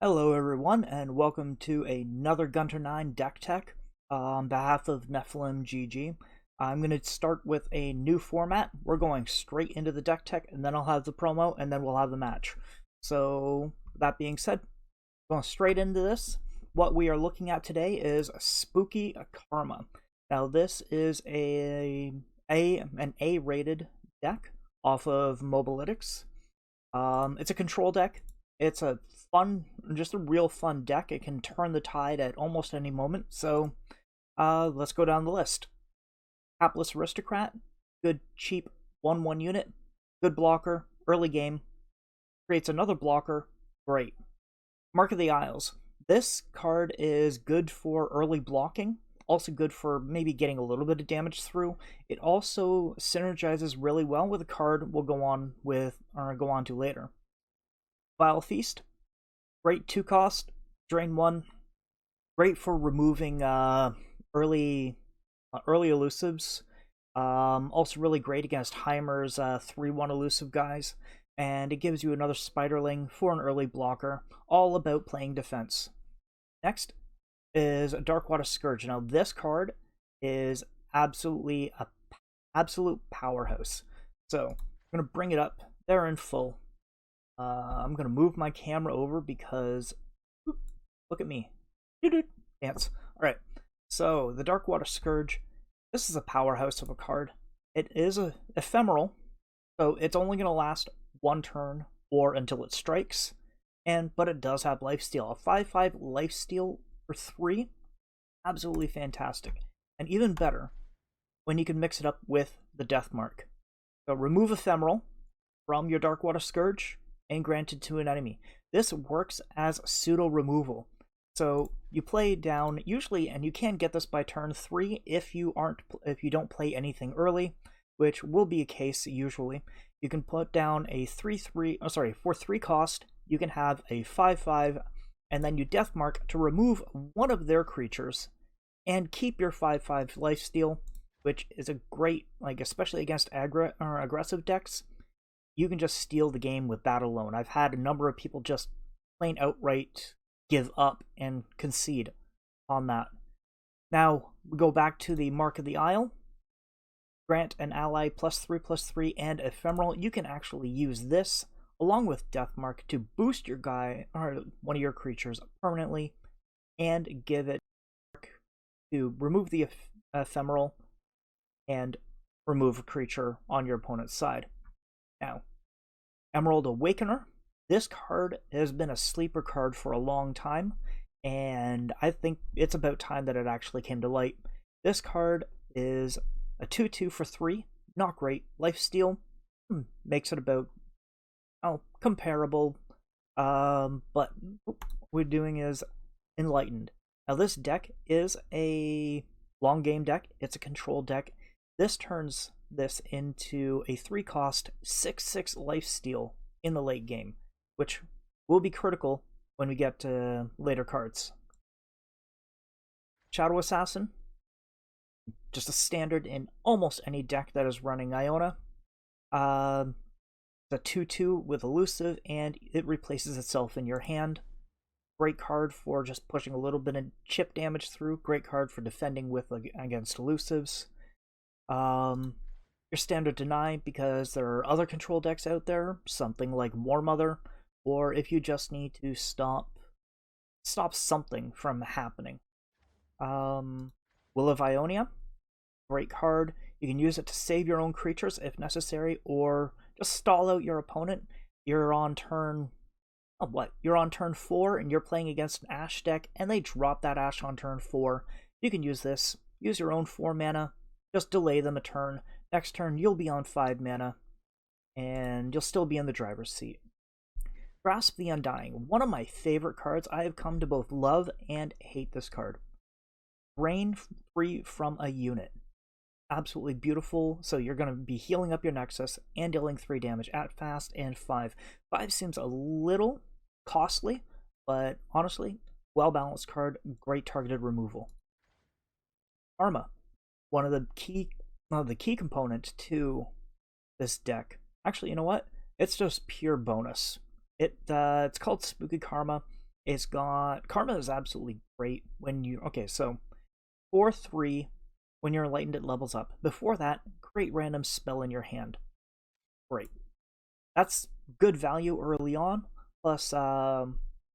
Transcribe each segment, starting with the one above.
Hello everyone, and welcome to another GunterNine deck tech. On behalf of Nephilim GG, I'm going to start with a new format. We're going straight into the deck tech, and then I'll have the promo, and then we'll have the match. So, that being said, going straight into this, what we are looking at today is Spooky Karma. Now, this is an A-rated deck off of Mobalytics. It's a control deck. It's a just a real fun deck. It can turn the tide at almost any moment. So, let's go down the list. Hapless Aristocrat, good cheap 1/1 unit, good blocker, early game, creates another blocker, great. Mark of the Isles. This card is good for early blocking, also good for maybe getting a little bit of damage through. It also synergizes really well with a card we'll go on to later. Vile Feast, great 2-cost, drain 1, great for removing early elusives. Also really great against Heimer's 3/1 elusive guys, and it gives you another Spiderling for an early blocker, all about playing defense. Next is Darkwater Scourge. Now this card is absolutely a absolute powerhouse. So I'm going to bring it up there in full. I'm going to move my camera over because, look at me, dance. Alright, so the Darkwater Scourge, this is a powerhouse of a card. It is a ephemeral, so it's only going to last one turn or until it strikes, but it does have lifesteal. A 5/5 lifesteal for 3, absolutely fantastic. And even better, when you can mix it up with the Death Mark. So remove ephemeral from your Darkwater Scourge, and granted to an enemy. This works as pseudo removal. So you play down usually, and you can get this by turn 3 if you don't play anything early, which will be a case usually. You can put down a 3 cost. You can have a 5/5, and then you Death Mark to remove one of their creatures, and keep your 5/5 lifesteal, which is a great, especially against aggressive decks. You can just steal the game with that alone. I've had a number of people just plain outright give up and concede on that. Now, we go back to the Mark of the Isle. Grant an ally +3/+3 and ephemeral. You can actually use this along with Death Mark to boost your guy or one of your creatures permanently, and give it to remove the ephemeral and remove a creature on your opponent's side. Now, Emerald Awakener. This card has been a sleeper card for a long time, and I think it's about time that it actually came to light. This card is a 2/2 for 3, not great. Lifesteal makes it about comparable, but what we're doing is Enlightened. Now this deck is a long game deck. It's a control deck. This turns this into a 3-cost 6/6 lifesteal in the late game, which will be critical when we get to later cards. Shadow Assassin, just a standard in almost any deck that is running Iona. It's a 2/2 with elusive, and it replaces itself in your hand. Great card for just pushing a little bit of chip damage through. Great card for defending against elusives. Your standard deny, because there are other control decks out there, something like War Mother, or if you just need to stop something from happening. Will of Ionia, great card. You can use it to save your own creatures if necessary, or just stall out your opponent. You're on turn You're on turn 4 and you're playing against an Ash deck, and they drop that Ash on turn 4. You can use this. Use your own 4 mana. Just delay them a turn. Next turn, you'll be on 5 mana, and you'll still be in the driver's seat. Grasp the Undying. One of my favorite cards. I have come to both love and hate this card. Drain free from a unit. Absolutely beautiful. So you're going to be healing up your Nexus and dealing 3 damage at fast and 5. 5 seems a little costly, but honestly, well-balanced card. Great targeted removal. Karma. One of the key components to this deck. Actually, you know what? It's just pure bonus. It's called Spooky Karma. It's got Karma is absolutely great when you so 4/3 when you're enlightened it levels up. Before that, great random spell in your hand. Great. That's good value early on. Plus,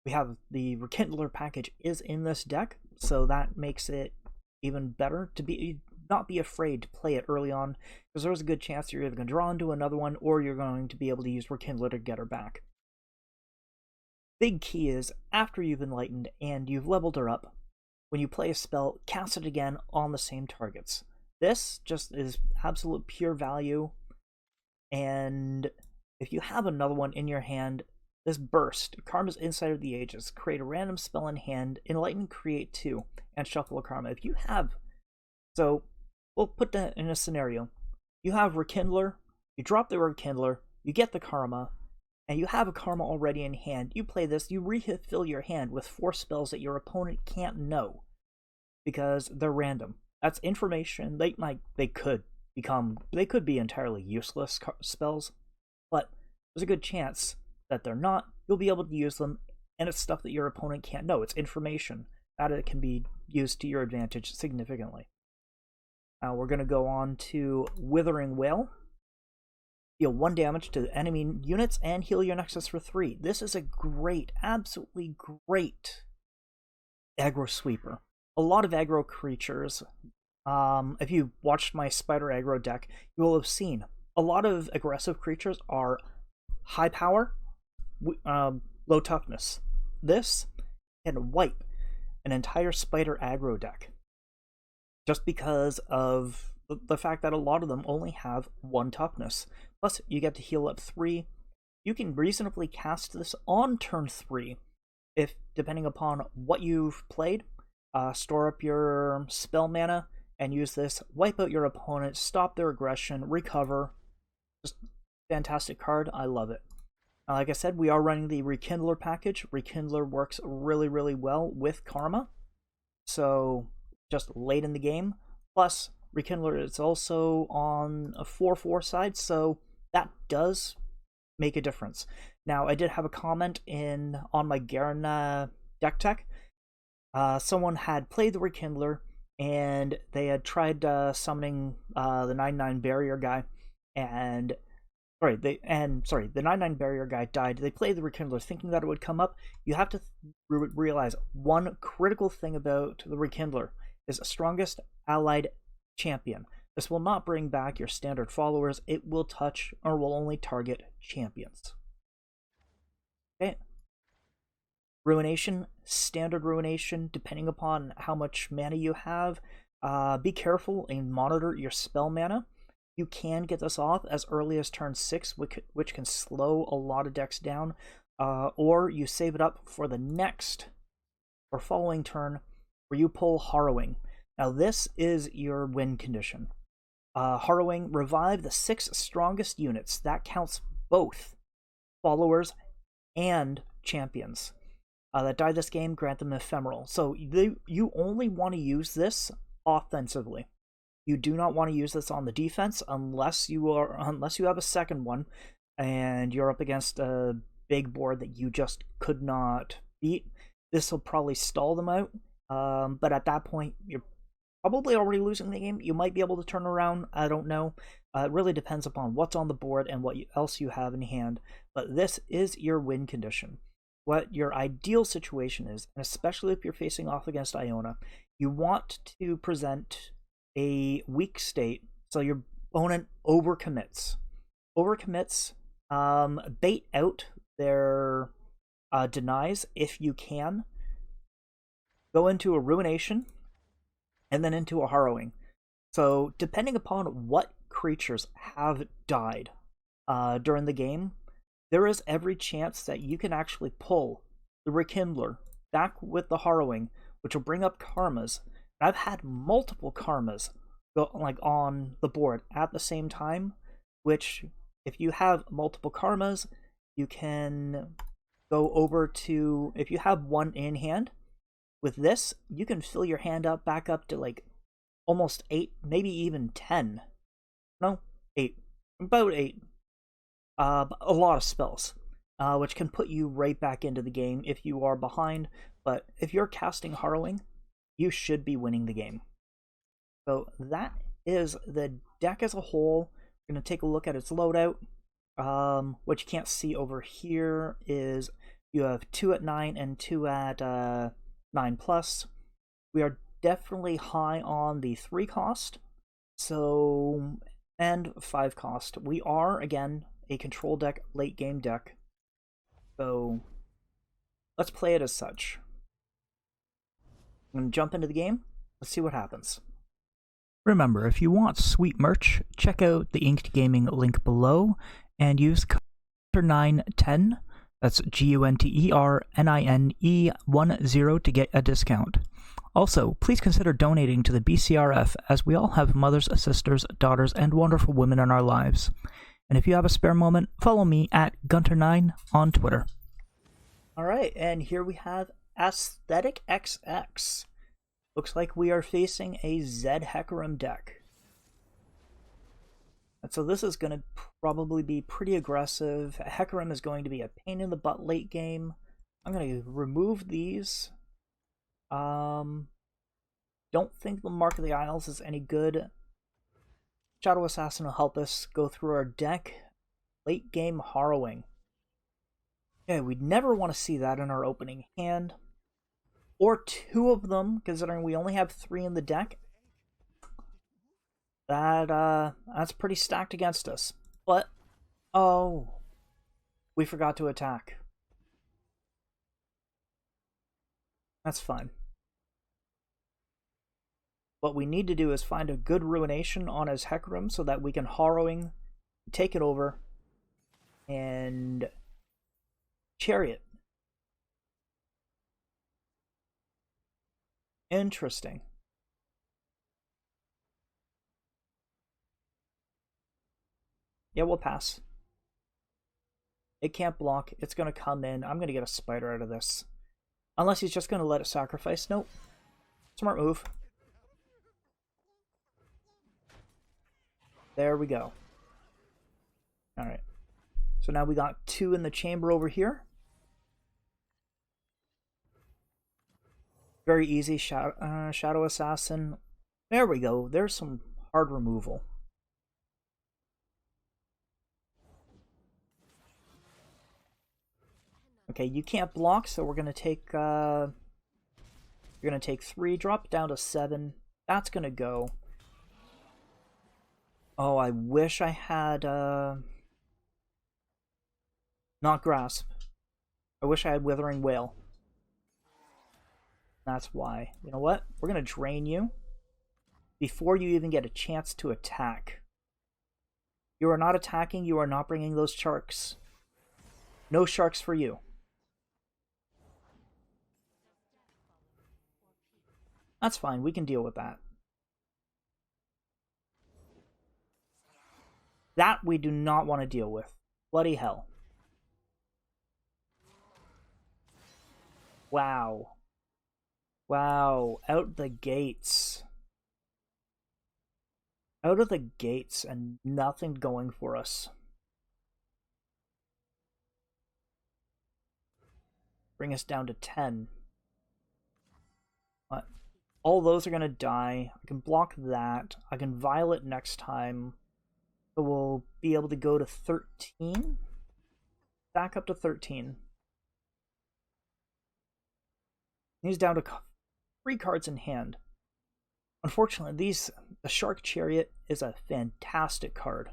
we have the Rekindler package is in this deck, so that makes it even better to not be afraid to play it early on, because there's a good chance you're either going to draw into another one or you're going to be able to use Rekindler to get her back. Big key is, after you've enlightened and you've leveled her up, when you play a spell, cast it again on the same targets. This just is absolute pure value, and if you have another one in your hand, this burst, Karma's Insight of the Ages, create a random spell in hand, enlighten, create 2, and shuffle a Karma. If you have, so we'll put that in a scenario. You have Rekindler, you drop the Rekindler, you get the Karma, and you have a Karma already in hand. You play this, you refill your hand with 4 spells that your opponent can't know because they're random. That's information. They could be entirely useless spells, but there's a good chance that they're not. You'll be able to use them, and it's stuff that your opponent can't know. It's information that it can be used to your advantage significantly. Now we're going to go on to Withering Wail. Deal 1 damage to enemy units and heal your Nexus for 3. This is a great, absolutely great aggro sweeper. A lot of aggro creatures, if you watched my Spider aggro deck, you will have seen a lot of aggressive creatures are high power, low toughness. This can wipe an entire Spider aggro deck just because of the fact that a lot of them only have 1 toughness. Plus, you get to heal up 3. You can reasonably cast this on turn 3, if depending upon what you've played. Store up your spell mana and use this. Wipe out your opponent, stop their aggression, recover. Just fantastic card. I love it. Like I said, we are running the Rekindler package. Rekindler works really, really well with Karma. So, just late in the game. Plus, Rekindler is also on a 4/4 side, so that does make a difference. Now, I did have a comment on my Garen deck tech. Someone had played the Rekindler, and they had tried summoning the 9/9 barrier guy, and the 9/9 barrier guy died. They played the Rekindler thinking that it would come up. You have to realize one critical thing about the Rekindler is strongest allied champion. This will not bring back your standard followers. It will touch or will only target champions. Okay. Ruination, standard ruination, depending upon how much mana you have. Be careful and monitor your spell mana. You can get this off as early as turn 6, which can slow a lot of decks down, or you save it up for the next or following turn where you pull Harrowing. Now this is your win condition. Harrowing, revive the 6 strongest units. That counts both followers and champions that die this game. Grant them ephemeral. So you only want to use this offensively. You do not want to use this on the defense unless you have a second one and you're up against a big board that you just could not beat. This will probably stall them out. But at that point, you're probably already losing the game. You might be able to turn around. I don't know. It really depends upon what's on the board and what else you have in hand. But this is your win condition. What your ideal situation is, and especially if you're facing off against Iona, you want to present a weak state so your opponent overcommits. Bait out their denies if you can. Go into a Ruination and then into a Harrowing. So depending upon what creatures have died during the game, there is every chance that you can actually pull the Rekindler back with the Harrowing, which will bring up Karmas. And I've had multiple Karmas go on the board at the same time, which if you have multiple Karmas, you can go over to, if you have one in hand, with this, you can fill your hand up back up to almost 8, maybe even 10. No, 8. About 8. A lot of spells. which can put you right back into the game if you are behind. But if you're casting Harrowing, you should be winning the game. So that is the deck as a whole. We're going to take a look at its loadout. What you can't see over here is you have 2 at 9 and 2 at 9+. We are definitely high on the 3 cost, so, and 5 cost. We are, again, a control deck, late game deck. So let's play it as such. I'm going to jump into the game. Let's see what happens. Remember, if you want sweet merch, check out the Inked Gaming link below and use GunterNine10, that's GUNTERNINE10 to get a discount. Also, please consider donating to the BCRF, as we all have mothers, sisters, daughters, and wonderful women in our lives. And if you have a spare moment, follow me at GunterNine on Twitter. Alright, and here we have Aesthetic XX. Looks like we are facing a Zed Hecarim deck. And so this is going to probably be pretty aggressive. Hecarim is going to be a pain in the butt late game. I'm going to remove these. Don't think the Mark of the Isles is any good. Shadow Assassin will help us go through our deck. Late game Harrowing. Yeah, we'd never want to see that in our opening hand. Or 2 of them, considering we only have 3 in the deck. That's pretty stacked against us. But, oh, we forgot to attack. That's fine. What we need to do is find a good Ruination on his Hecarim so that we can Harrowing, take it over, and Chariot. Interesting. Yeah, we'll pass. It can't block. It's going to come in. I'm going to get a spider out of this. Unless he's just going to let it sacrifice. Nope. Smart move. There we go. Alright. So now we got 2 in the chamber over here. Very easy. Shadow Assassin. There we go. There's some hard removal. Okay, you can't block, so we're gonna take you're gonna take 3, drop it down to 7. That's gonna go. Oh, I wish I had not Grasp. I wish I had Withering Wail. That's why. You know what? We're gonna drain you before you even get a chance to attack. You are not attacking, you are not bringing those sharks. No sharks for you. That's fine, we can deal with that. That we do not want to deal with. Bloody hell. Wow. Wow, out the gates. Out of the gates and nothing going for us. Bring us down to 10. What? All those are going to die. I can block that. I can Violet next time. So we'll be able to go to 13. Back up to 13. He's down to 3 cards in hand. Unfortunately, the Shark Chariot is a fantastic card.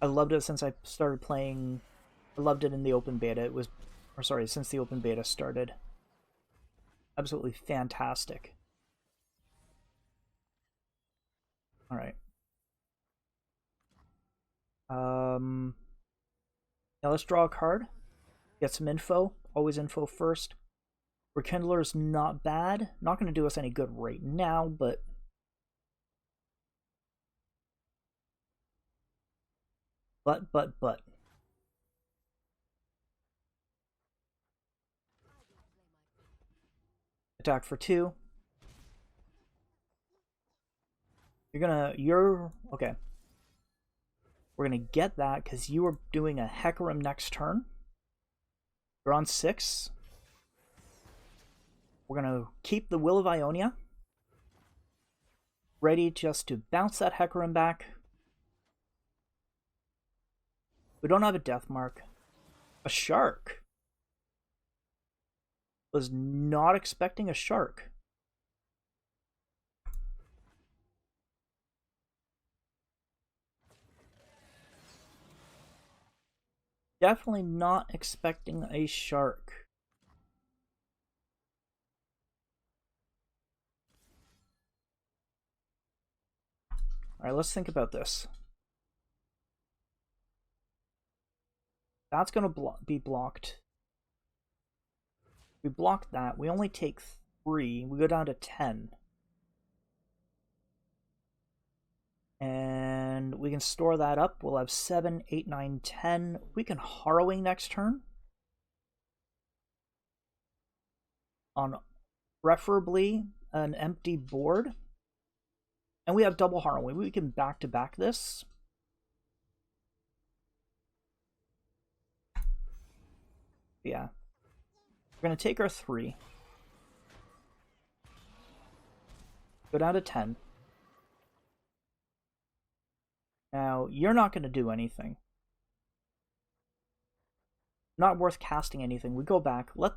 I loved it since I started playing. I loved it in the open beta. Since the open beta started. Absolutely fantastic. All right. Now let's draw a card. Get some info. Always info first. Rekindler's not bad. Not going to do us any good right now, but attack for 2. You're okay. We're going to get that because you are doing a Hecarim next turn. You're on 6. We're going to keep the Will of Ionia. Ready just to bounce that Hecarim back. We don't have a Death Mark. A Shark. Was not expecting a Shark. Definitely not expecting a Shark. Alright, let's think about this. That's going to be blocked. We block that. We only take 3. We go down to 10. And we can store that up. We'll have 7, 8, 9, 10. We can Harrowing next turn. On preferably an empty board. And we have double Harrowing. We can back-to-back this. Yeah. We're going to take our 3. Go down to 10. Now, you're not going to do anything. Not worth casting anything. We go back. Let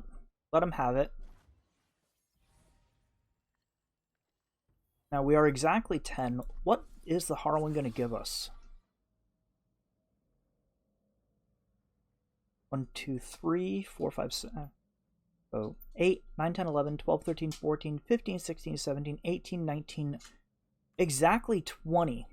him have it. Now, we are exactly 10. What is the Harrowing going to give us? 1, 2, 3, 4, 5, 6. So 8, 9, 10, 11, 12, 13, 14, 15, 16, 17, 18, 19. Exactly 20.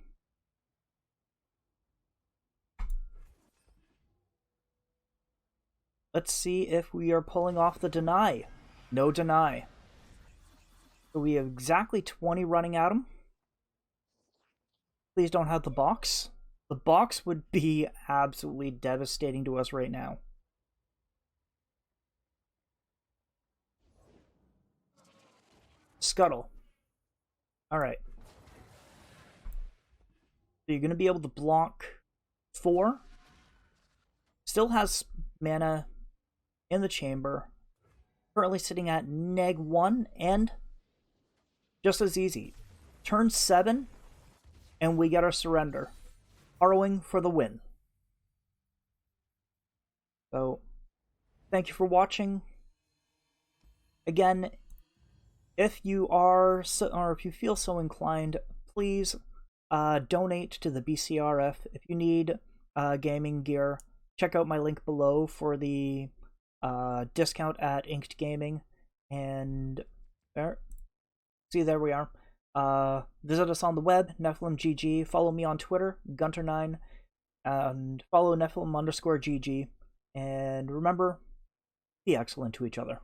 Let's see if we are pulling off the deny. No deny. So we have exactly 20 running at him. Please don't have the box. The box would be absolutely devastating to us right now. Scuttle. Alright. So you're going to be able to block 4. Still has mana in the chamber. Currently sitting at -1, and just as easy. Turn 7, and we get our surrender. Harrowing for the win. So, thank you for watching. Again, if you are, or if you feel so inclined, please donate to the BCRF. If you need gaming gear, check out my link below for the discount at Inked Gaming. And there, see, there we are. Visit us on the web, Nephilim GG. Follow me on Twitter, GunterNine, and follow Nephilim_GG. And remember, be excellent to each other.